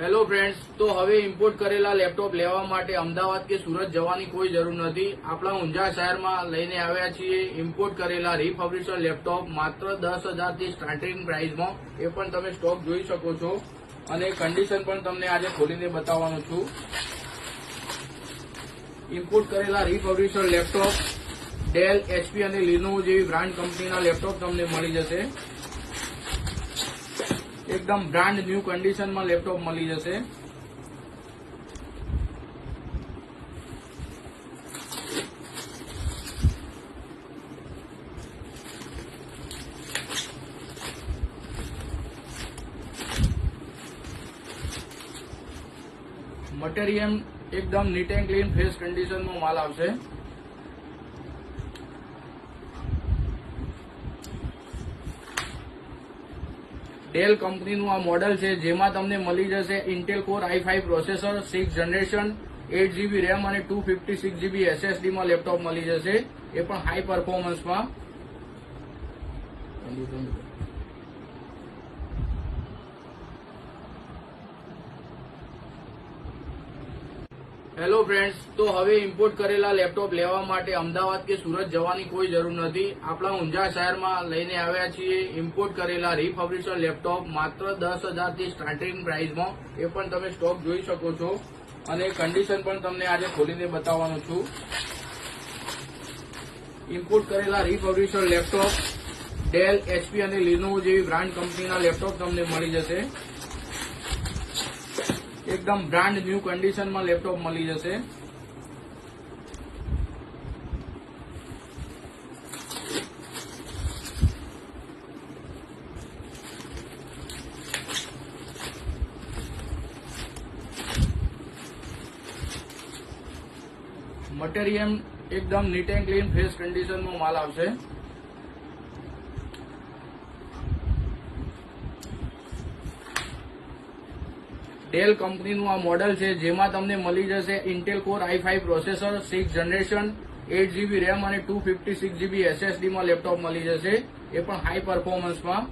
Hello friends, તો હવે import કરેલા લેપટોપ લેવા માટે અમદાવાદ કે સુરત જવાની કોઈ જરૂર નથી. આપણા ઊંઝા શહેરમાં લઈને આવ્યા છીએ ઇમ્પોર્ટ કરેલા રિફર્બિશ્ડ લેપટોપ માત્ર 10,000 થી સ્ટાર્ટિંગ પ્રાઇસમાં. એ પણ તમે સ્ટોક જોઈ શકો છો અને કન્ડિશન પણ તમને આજે ખોલીને બતાવવાનો છું. ઇમ્પોર્ટ કરેલા રિફર્બિશ્ડ લેપટોપ ડેલ, એચપી અને લિનોવો જેવી બ્રાન્ડ કંપનીના લેપટોપ તમને મળી જશે. એકદમ બ્રાન્ડ ન્યૂ કન્ડિશનમાં લેપટોપ મળી જશે. મટીરિયલ એકદમ નીટ એન્ડ ક્લીન ફ્રેશ કન્ડિશનમાં માલ આવશે. ડેલ કંપનીનું આ મોડેલ છે, જેમાં તમને મળી જશે Intel core i5 processor, 6th generation, 8GB RAM અને 256GB SSD માં લેપટોપ મળી જશે. એ પણ હાઈ પરફોર્મન્સમાં. હેલો ફ્રેન્ડ્સ, તો હવે ઇમ્પોર્ટ કરેલા લેપટોપ લેવા માટે અમદાવાદ કે સુરત જવાની કોઈ જરૂર નથી. આપણા ઊંઝા શહેરમાં લઈને આવ્યા છીએ ઇમ્પોર્ટ કરેલા રિફર્બિશ્ડ લેપટોપ માત્ર 10,000 થી સ્ટાર્ટિંગ પ્રાઇસમાં. એ પણ તમે સ્ટોક જોઈ શકો છો અને કન્ડિશન પણ તમને આજે ખોલીને બતાવવાનો છું. ઇમ્પોર્ટ કરેલા રિફર્બિશ્ડ લેપટોપ ડેલ, એચપી અને લિનોવો જેવી બ્રાન્ડ કંપનીના લેપટોપ તમને મળી જશે. એકદમ બ્રાન્ડ ન્યૂ કન્ડિશનમાં લેપટોપ મળી જશે. મટીરિયલ એકદમ નીટ એન્ડ ક્લીન ફ્રેશ કન્ડિશનમાં માલ આવશે. ડેલ કંપનીનું આ મોડેલ છે, જેમાં તમને મળી જશે Intel core i5 processor, 6th generation, 8GB RAM અને 256GB SSD માં લેપટોપ મળી જશે. એ પણ હાઈ પરફોર્મન્સમાં.